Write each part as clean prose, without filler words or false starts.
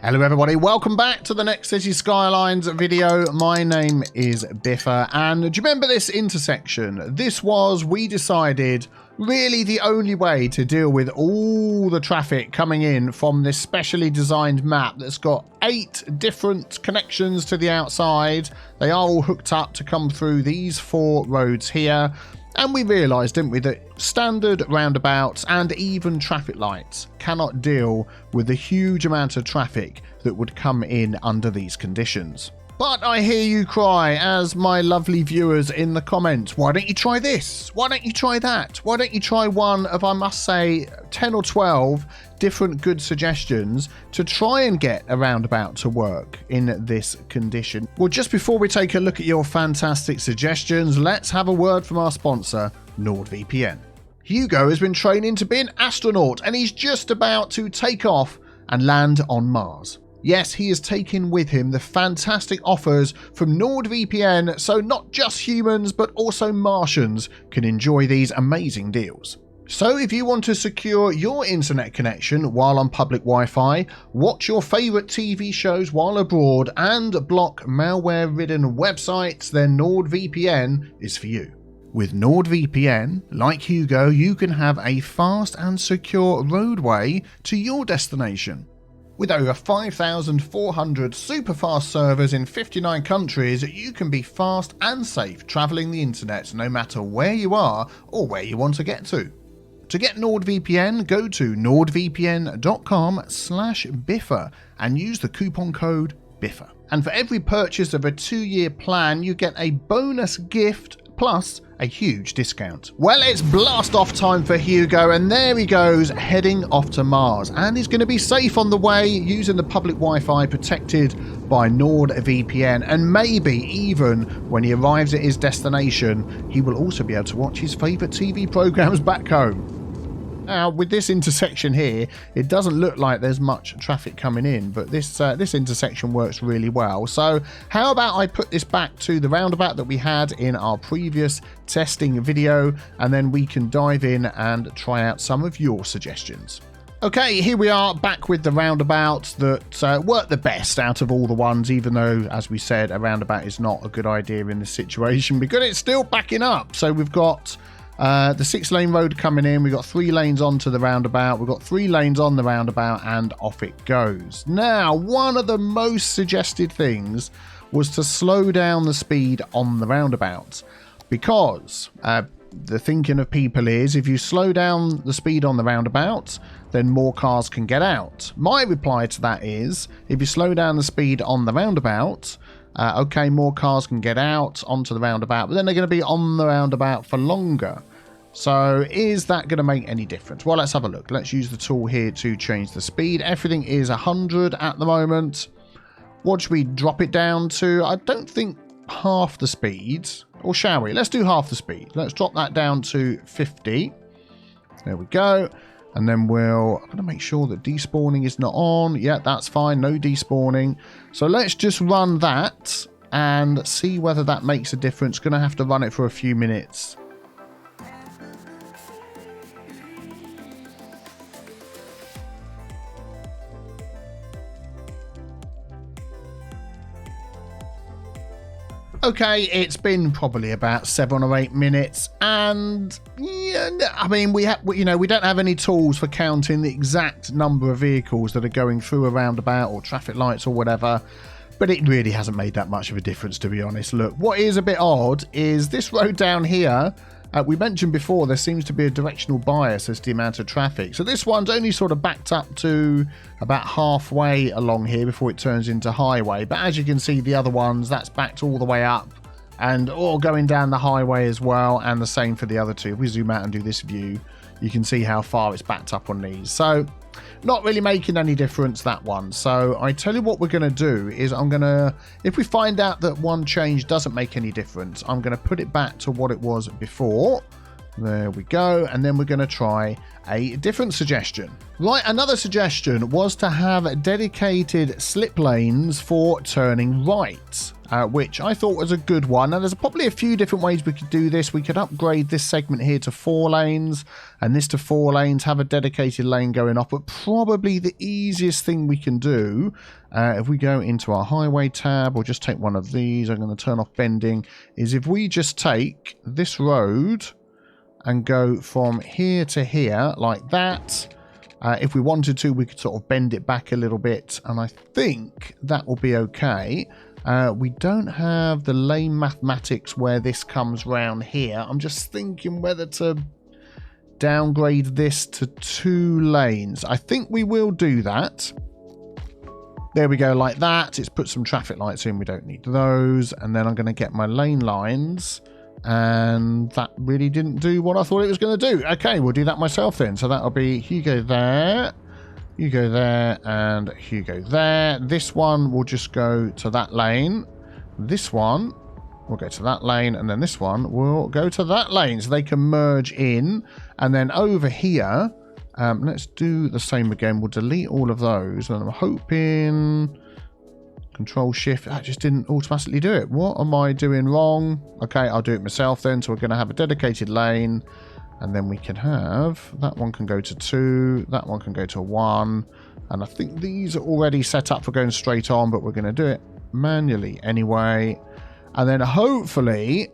Hello everybody, welcome back to the next Cities Skylines video. My name is Biffa, and do you remember this intersection? This was, we decided, really the only way to deal with all the traffic coming in from this specially designed map that's got 8 different connections to the outside. They are all hooked up to come through these 4 roads here. And we realised, didn't we, that standard roundabouts and even traffic lights cannot deal with the huge amount of traffic that would come in under these conditions. But I hear you cry, as my lovely viewers in the comments, why don't you try this? Why don't you try that? Why don't you try one of, I must say, 10 or 12 different good suggestions to try and get a roundabout to work in this condition? Well, just before we take a look at your fantastic suggestions, let's have a word from our sponsor, NordVPN. Hugo has been training to be an astronaut, and he's just about to take off and land on Mars. Yes, he is taking with him the fantastic offers from NordVPN, so not just humans but also Martians can enjoy these amazing deals. So if you want to secure your internet connection while on public Wi-Fi, watch your favourite TV shows while abroad, and block malware-ridden websites, then NordVPN is for you. With NordVPN, like Hugo, you can have a fast and secure roadway to your destination. With over 5,400 super fast servers in 59 countries, you can be fast and safe travelling the internet no matter where you are or where you want to get to. To get NordVPN, go to nordvpn.com/Biffa and use the coupon code Biffa. And for every purchase of a 2-year plan, you get a bonus gift plus a huge discount. Well, it's blast off time for Hugo, and there he goes, heading off to Mars, and he's going to be safe on the way using the public Wi-Fi protected by NordVPN, and maybe even when he arrives at his destination, he will also be able to watch his favourite TV programmes back home. Now, with this intersection here, it doesn't look like there's much traffic coming in, but this intersection works really well. So how about I put this back to the roundabout that we had in our previous testing video, and then we can dive in and try out some of your suggestions. Okay, here we are back with the roundabout that worked the best out of all the ones, even though, as we said, a roundabout is not a good idea in this situation because it's still backing up. So we've got the 6-lane road coming in, we've got 3 lanes onto the roundabout, we've got 3 lanes on the roundabout, and off it goes. Now, one of the most suggested things was to slow down the speed on the roundabout, because the thinking of people is if you slow down the speed on the roundabout, then more cars can get out. My reply to that is, if you slow down the speed on the roundabout, okay, more cars can get out onto the roundabout, but then they're going to be on the roundabout for longer. So is that going to make any difference? Well, let's have a look. Let's use the tool here to change the speed. Everything is 100 at the moment. What should we drop it down to? I don't think half the speed. Or shall we? Let's do half the speed. Let's drop that down to 50. There we go. And then I'm going to make sure that despawning is not on. Yeah, that's fine. No despawning. So let's just run that and see whether that makes a difference. Going to have to run it for a few minutes. Okay, it's been probably about 7 or 8 minutes, and yeah, I mean, we don't have any tools for counting the exact number of vehicles that are going through a roundabout or traffic lights or whatever, but it really hasn't made that much of a difference, to be honest. Look, what is a bit odd is this road down here. We mentioned before there seems to be a directional bias as to the amount of traffic. So this one's only sort of backed up to about halfway along here before it turns into highway. But as you can see, the other ones, that's backed all the way up and all going down the highway as well. And the same for the other two. If we zoom out and do this view, you can see how far it's backed up on these. So not really making any difference, that one. So I tell you what we're going to do is if we find out that one change doesn't make any difference, I'm going to put it back to what it was before, There we go. And then we're going to try a different suggestion. Right, another suggestion was to have dedicated slip lanes for turning right, which I thought was a good one. Now, there's probably a few different ways we could do this. We could upgrade this segment here to 4 lanes and this to 4 lanes, have a dedicated lane going off. But probably the easiest thing we can do, if we go into our highway tab or just take one of these, I'm going to turn off bending, is if we just take this road and go from here to here like that. If we wanted to, we could sort of bend it back a little bit, and I think that will be okay. We don't have the lane mathematics where this comes round here. I'm just thinking whether to downgrade this to 2 lanes. I think we will do that. There we go, like that. It's put some traffic lights in. We don't need those. And then I'm going to get my lane lines. And that really didn't do what I thought it was going to do. Okay, we'll do that myself then. So that'll be Hugo there, Hugo there, and Hugo there. This one will just go to that lane. This one will go to that lane. And then this one will go to that lane. So they can merge in. And then over here, let's do the same again. We'll delete all of those. And I'm hoping... Control Shift, that just didn't automatically do it. What am I doing wrong? Okay, I'll do it myself then. So we're going to have a dedicated lane, and then we can have, that one can go to 2, that one can go to 1, and I think these are already set up for going straight on, but we're going to do it manually anyway. And then hopefully,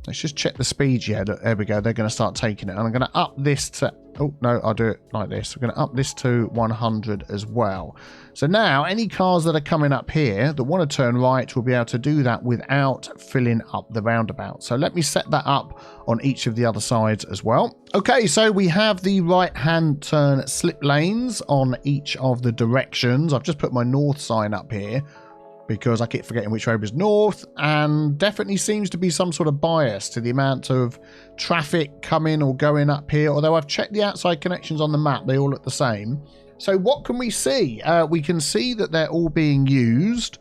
let's just check the speed. Yeah, look, there we go. They're going to start taking it. And I'm going to up this to... Oh, no, I'll do it like this. We're going to up this to 100 as well. So now, any cars that are coming up here that want to turn right will be able to do that without filling up the roundabout. So let me set that up on each of the other sides as well. Okay, so we have the right-hand turn slip lanes on each of the directions. I've just put my north sign up here, because I keep forgetting which road is north, and definitely seems to be some sort of bias to the amount of traffic coming or going up here, although I've checked the outside connections on the map, they all look the same. So what can we see? We can see that they're all being used,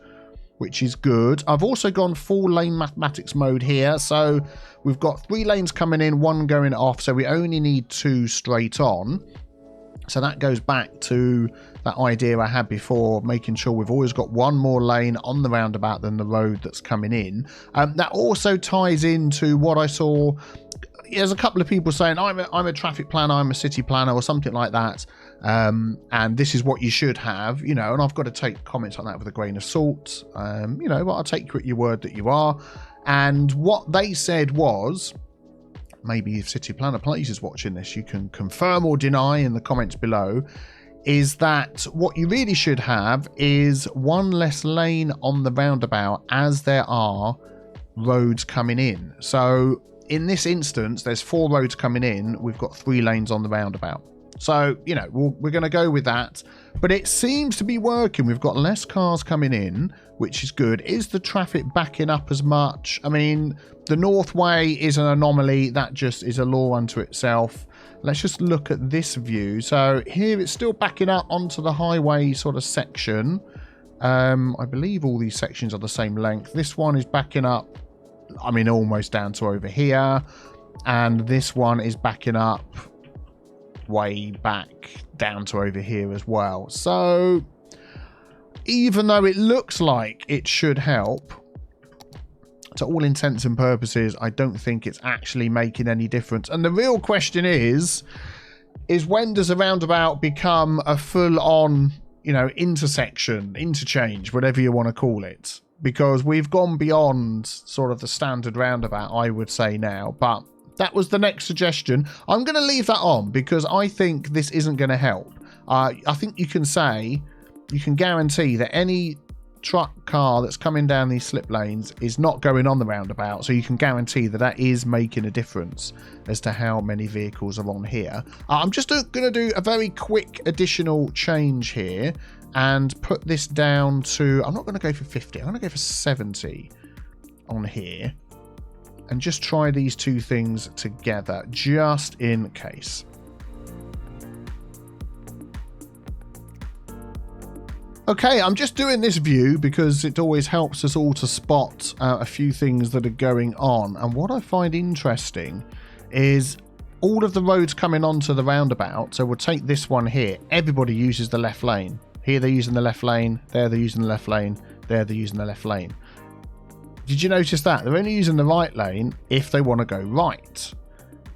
which is good. I've also gone full lane mathematics mode here, so we've got 3 lanes coming in, 1 going off, so we only need 2 straight on. So that goes back to that idea I had before, making sure we've always got 1 more lane on the roundabout than the road that's coming in. That also ties into what I saw. There's a couple of people saying, I'm a traffic planner, I'm a city planner, or something like that. And this is what you should have, you know, and I've got to take comments on that with a grain of salt. You know, but I'll take you at your word that you are. And what they said was... Maybe if City Planner Plays is watching this, you can confirm or deny in the comments below, is that what you really should have is 1 less lane on the roundabout as there are roads coming in. So in this instance, there's 4 roads coming in. We've got 3 lanes on the roundabout. So, you know, we're going to go with that. But it seems to be working. We've got less cars coming in, which is good. Is the traffic backing up as much? I mean, the North Way is an anomaly. That just is a law unto itself. Let's just look at this view. So here it's still backing up onto the highway sort of section. I believe all these sections are the same length. This one is backing up, I mean, almost down to over here. And this one is backing up way back down to over here as well. So even though it looks like it should help, to all intents and purposes, I don't think it's actually making any difference. And the real question is when does a roundabout become a full-on, you know, intersection, interchange, whatever you want to call it? Because we've gone beyond sort of the standard roundabout, I would say now. But that was the next suggestion. I'm going to leave that on because I think this isn't going to help. I think you can say, you can guarantee that any truck car that's coming down these slip lanes is not going on the roundabout. So you can guarantee that that is making a difference as to how many vehicles are on here. I'm just going to do a very quick additional change here and put this down to, I'm not going to go for 50. I'm going to go for 70 on here. And just try these 2 things together, just in case. Okay, I'm just doing this view because it always helps us all to spot a few things that are going on. And what I find interesting is all of the roads coming onto the roundabout. So we'll take this one here. Everybody uses the left lane. Here they're using the left lane. There they're using the left lane. There they're using the left lane. Did you notice that? They're only using the right lane if they want to go right,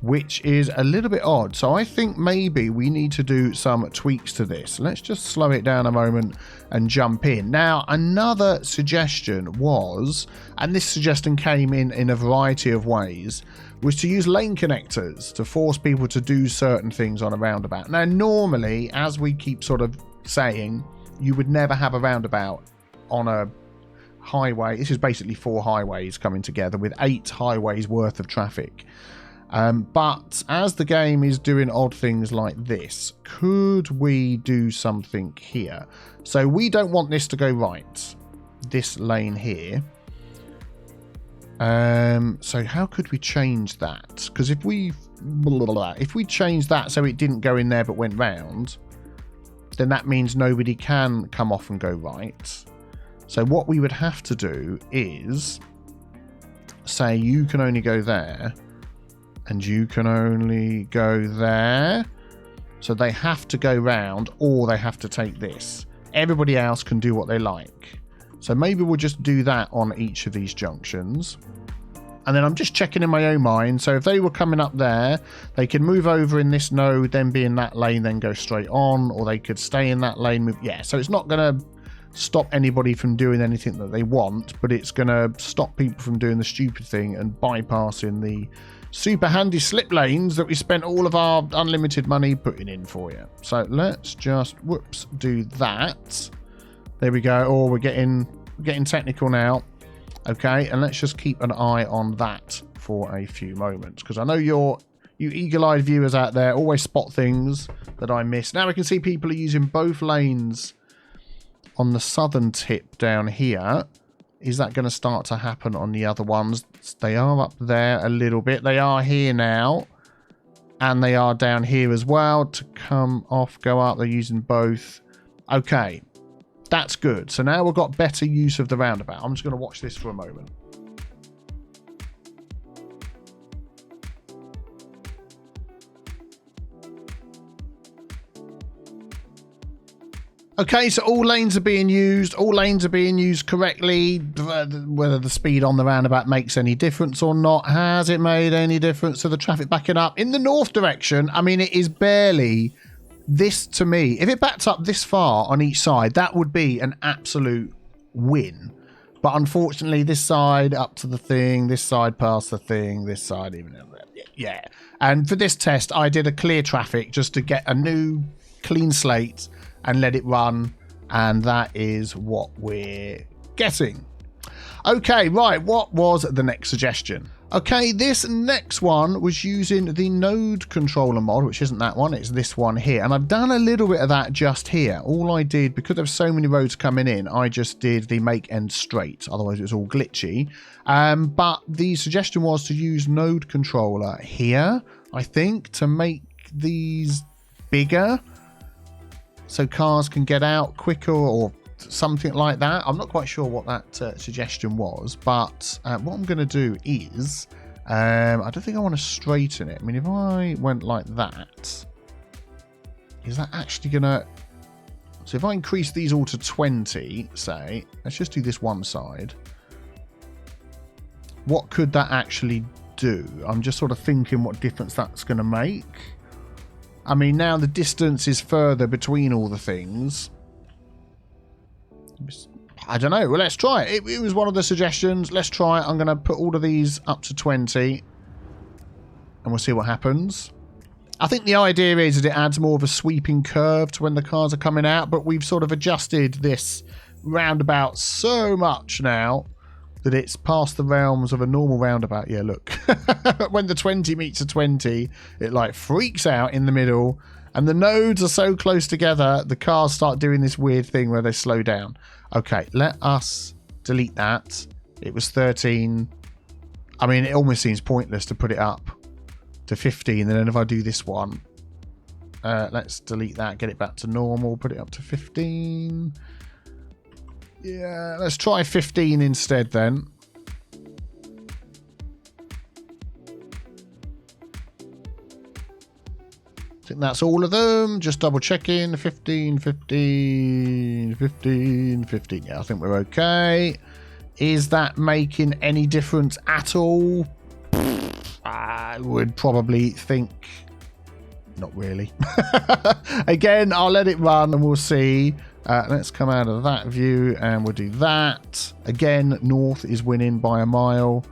which is a little bit odd. So I think maybe we need to do some tweaks to this. Let's just slow it down a moment and jump in. Now, another suggestion was, and this suggestion came in a variety of ways, was to use lane connectors to force people to do certain things on a roundabout. Now, normally, as we keep sort of saying, you would never have a roundabout on a highway. This is basically 4 highways coming together with 8 highways worth of traffic. But as the game is doing odd things like this, could we do something here? So we don't want this to go right, this lane here. So how could we change that? Because if we change that so it didn't go in there but went round, then that means nobody can come off and go right. So what we would have to do is say you can only go there and you can only go there. So they have to go round or they have to take this. Everybody else can do what they like. So maybe we'll just do that on each of these junctions. And then I'm just checking in my own mind. So if they were coming up there, they could move over in this node, then be in that lane, then go straight on, or they could stay in that lane. Move. Yeah, so it's not going to stop anybody from doing anything that they want, but it's going to stop people from doing the stupid thing and bypassing the super handy slip lanes that we spent all of our unlimited money putting in for you. So let's just, do that. There we go. Oh, we're getting technical now. Okay, and let's just keep an eye on that for a few moments, because I know you eagle-eyed viewers out there always spot things that I miss. Now we can see people are using both lanes on the southern tip down here. Is that going to start to happen on the other ones? They are up there a little bit. They are here now. And they are down here as well. To come off, go up. They're using both. Okay. That's good. So now we've got better use of the roundabout. I'm just going to watch this for a moment. Okay, so all lanes are being used. All lanes are being used correctly. Whether the speed on the roundabout makes any difference or not. Has it made any difference to the traffic backing up? In the north direction, I mean, it is barely... This, to me, if it backed up this far on each side, that would be an absolute win. But unfortunately, this side up to the thing, this side past the thing, this side even... Yeah. And for this test, I did a clear traffic just to get a new clean slate and let it run, and that is what we're getting. Okay, right, what was the next suggestion? Okay, this next one was using the node controller mod, which isn't that one, it's this one here. And I've done a little bit of that just here. All I did, because there's so many roads coming in, I just did the make end straight. Otherwise, it was all glitchy. But the suggestion was to use node controller here, I think, to make these bigger so cars can get out quicker or something like that. I'm not quite sure what that suggestion was, but what I'm going to do is I don't think I want to straighten it. I mean, if I went like that, is that actually going to... So if I increase these all to 20, say, let's just do this one side. What could that actually do? I'm just sort of thinking what difference that's going to make. I mean, now the distance is further between all the things. I don't know. Well, let's try it. It was one of the suggestions. Let's try it. I'm going to put all of these up to 20. And we'll see what happens. I think the idea is that it adds more of a sweeping curve to when the cars are coming out. But we've sort of adjusted this roundabout so much now that it's past the realms of a normal roundabout. Yeah, look. When the 20 meets a 20, it like freaks out in the middle. And the nodes are so close together, the cars start doing this weird thing where they slow down. Okay, let us delete that. It was 13. I mean, it almost seems pointless to put it up to 15. And then if I do this one, let's delete that, get it back to normal, put it up to 15. Yeah, let's try 15 instead then. think that's all of them. Just double checking. 15, 15, 15, 15. Yeah, I think we're okay. Is that making any difference at all? I would probably think not really. Again, I'll let it run and we'll see. Let's come out of that view and we'll do that. Again, north is winning by a mile.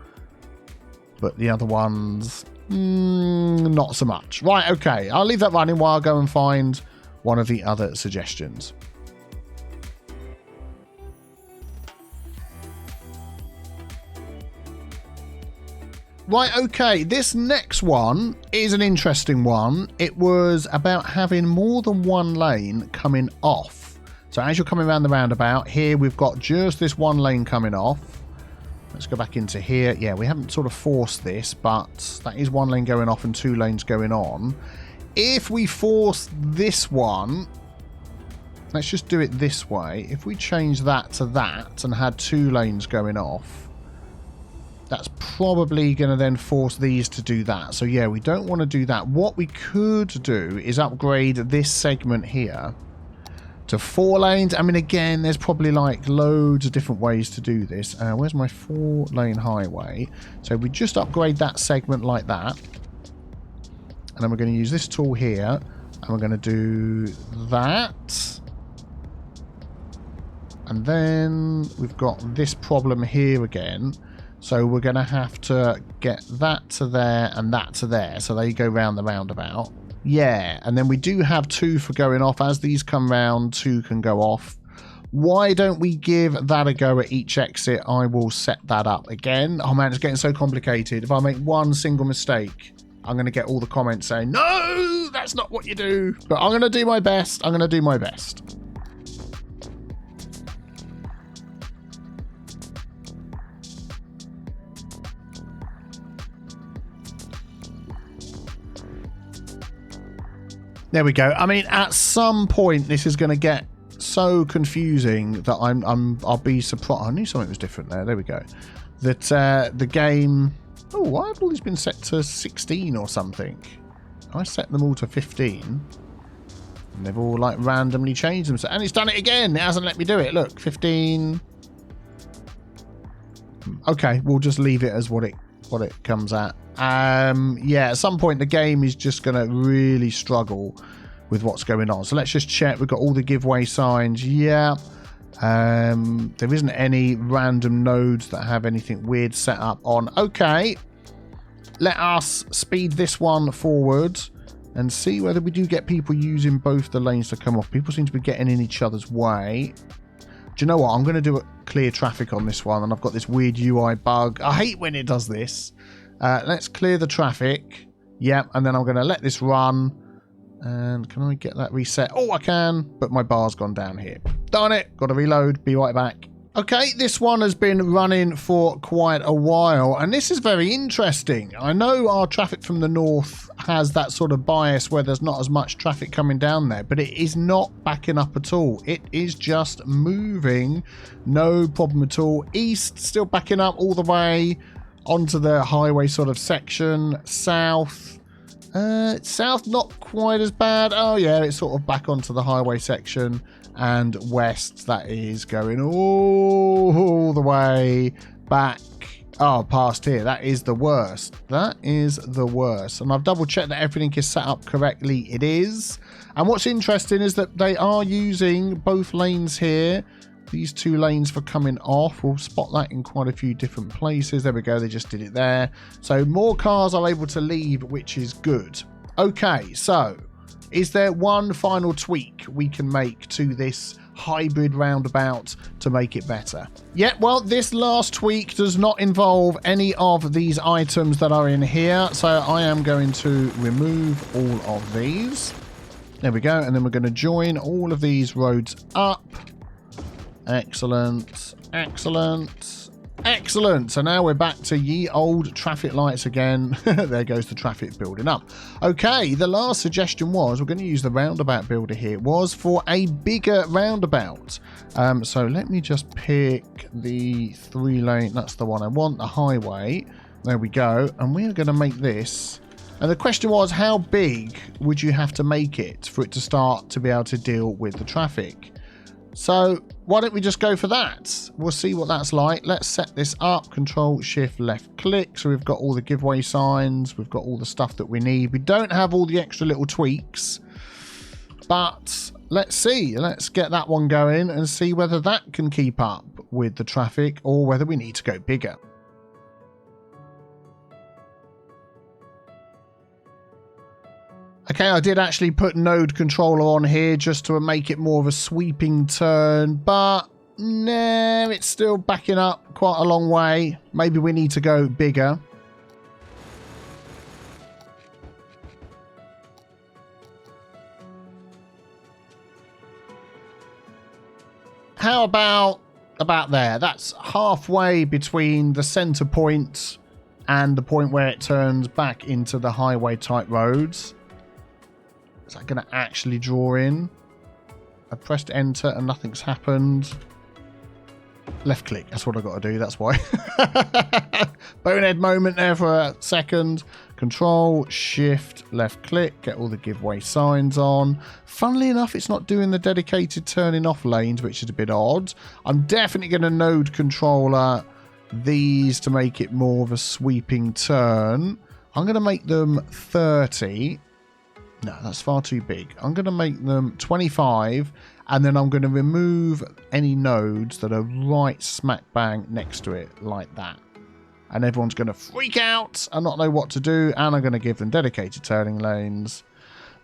But the other ones, not so much. Right, okay. I'll leave that running while I go and find one of the other suggestions. Right, okay, this next one is an interesting one. It was about having more than one lane coming off. So as you're coming around the roundabout, here we've got just this one lane coming off. Let's go back into here. Yeah, we haven't sort of forced this, but that is one lane going off and two lanes going on. If we force this one, let's just do it this way. If we change that to that and had two lanes going off, that's probably going to then force these to do that. So yeah, we don't want to do that. What we could do is upgrade this segment here to 4 lanes. I mean, again, there's probably like loads of different ways to do this. Where's my 4-lane highway? So we just upgrade that segment like that. And then we're going to use this tool here. And we're going to do that. And then we've got this problem here again. So we're going to have to get that to there and that to there. So they go round the roundabout. Yeah, and then we do have 2 for going off. As these come round, 2 can go off. Why don't we give that a go at each exit? I will set that up again. Oh man, it's getting so complicated. If I make one single mistake, I'm going to get all the comments saying, no, that's not what you do. But I'm going to do my best. I'm going to do my best. There we go. I mean, at some point, this is going to get so confusing that I'll be surprised. I knew something was different there. There we go. That the game. Oh, why have all these been set to 16 or something? I set them all to 15, and they've all like randomly changed them. And it's done it again. It hasn't let me do it. Look, 15. Okay, we'll just leave it as what it comes at. Yeah, at some point the game is just going to really struggle with what's going on. So let's just check. We've got all the giveaway signs. Yeah. There isn't any random nodes that have anything weird set up on. Okay. Let us speed this one forward and see whether we do get people using both the lanes to come off. People seem to be getting in each other's way. Do you know what? I'm going to do a clear traffic on this one, and I've got this weird UI bug. I hate when it does this. Let's clear the traffic. Yep, and then I'm going to let this run. And can I get that reset? Oh, I can, but my bar's gone down here. Darn it. Got to reload. Be right back. Okay, this one has been running for quite a while, and this is very interesting. I know our traffic from the north has that sort of bias where there's not as much traffic coming down there, but it is not backing up at all. It is just moving, no problem at all. East, still backing up all the way onto the highway sort of section. South, south not quite as bad. Oh yeah, it's sort of back onto the highway section. And west, that is going all the way back. Oh, past here. That is the worst. That is the worst. And I've double checked that everything is set up correctly. It is. And what's interesting is that they are using both lanes here. These 2 lanes for coming off. We'll spot that in quite a few different places. There we go. They just did it there. So more cars are able to leave, which is good. Okay, so is there one final tweak we can make to this hybrid roundabout to make it better? Yeah, well, this last tweak does not involve any of these items that are in here. So I am going to remove all of these. There we go. And then we're going to join all of these roads up. Excellent. Excellent. Excellent. So now we're back to ye old traffic lights again. There goes the traffic building up. Okay, the last suggestion was, we're going to use the roundabout builder here, was for a bigger roundabout. So let me just pick the 3-lane. That's the one I want, the highway. There we go. And we are going to make this And the question was, how big would you have to make it for it to start to be able to deal with the traffic? So why don't we just go for that? We'll see what that's like. Let's set this up. Control Shift left click. So we've got all the giveaway signs. We've got all the stuff that we need. We don't have all the extra little tweaks, but let's see. Let's get that one going and see whether that can keep up with the traffic or whether we need to go bigger. Okay, I did actually put node controller on here just to make it more of a sweeping turn, but no, it's still backing up quite a long way. Maybe we need to go bigger. How about there? That's halfway between the center point and the point where it turns back into the highway type roads. Is that going to actually draw in? I pressed enter and nothing's happened. Left click, that's what I've got to do, that's why. Bonehead moment there for a second. Control Shift left click, get all the giveaway signs on. Funnily enough, it's not doing the dedicated turning off lanes, which is a bit odd. I'm definitely going to node controller these to make it more of a sweeping turn. I'm going to make them 30. No, that's far too big. I'm going to make them 25, and then I'm going to remove any nodes that are right smack bang next to it, like that. And everyone's going to freak out and not know what to do, and I'm going to give them dedicated turning lanes.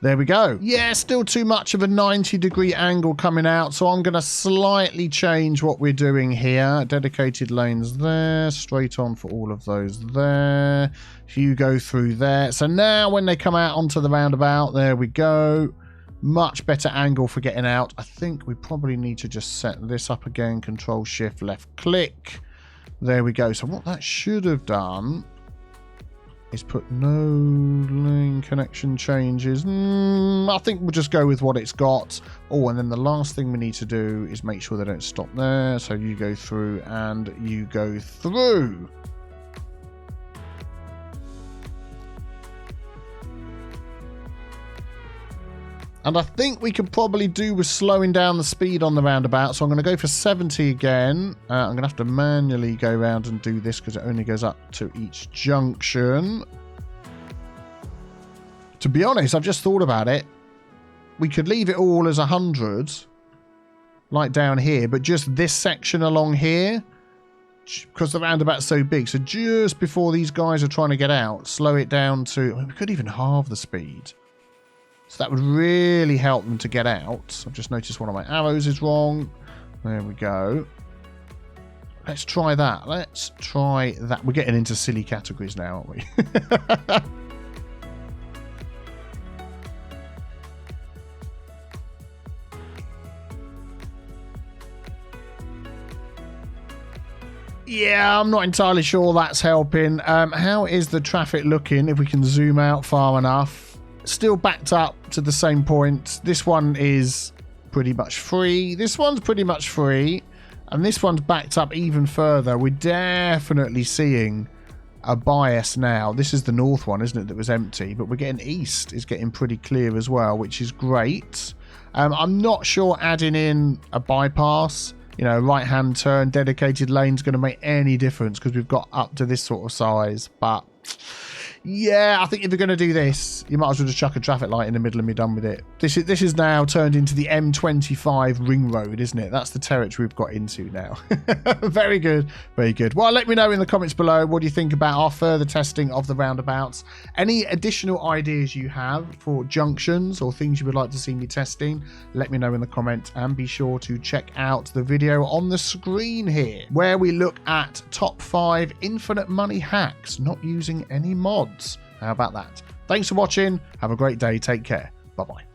There we go. Yeah, still too much of a 90-degree angle coming out, so I'm going to slightly change what we're doing here. Dedicated lanes there, straight on for all of those there. You go through there. So now when they come out onto the roundabout, there we go. Much better angle for getting out. I think we probably need to just set this up again. Control Shift left click. There we go. So what that should have done is put no lane connection changes. I think we'll just go with what it's got. Oh, and then the last thing we need to do is make sure they don't stop there. So you go through and you go through. And I think we could probably do with slowing down the speed on the roundabout. So I'm going to go for 70 again. I'm going to have to manually go around and do this because it only goes up to each junction. To be honest, I've just thought about it. We could leave it all as 100, like down here, but just this section along here, because the roundabout's so big. So just before these guys are trying to get out, slow it down to, I mean, we could even halve the speed. So that would really help them to get out. I've just noticed one of my arrows is wrong. There we go. Let's try that. Let's try that. We're getting into silly categories now, aren't we? Yeah, I'm not entirely sure that's helping. How is the traffic looking if we can zoom out far enough? Still backed up to the same point. This one is pretty much free. This one's pretty much free. And this one's backed up even further. We're definitely seeing a bias now. This is the north one, isn't it, that was empty. But we're getting east is getting pretty clear as well, which is great. I'm not sure adding in a bypass, you know, right-hand turn, dedicated lane's going to make any difference because we've got up to this sort of size. But yeah, I think if you're going to do this, you might as well just chuck a traffic light in the middle and be done with it. This is now turned into the M25 ring road, isn't it? That's the territory we've got into now. Very good. Very good. Well, let me know in the comments below, what do you think about our further testing of the roundabouts? Any additional ideas you have for junctions or things you would like to see me testing, let me know in the comments, and be sure to check out the video on the screen here where we look at top 5 infinite money hacks not using any mods. How about that? Thanks for watching. Have a great day. Take care. Bye-bye.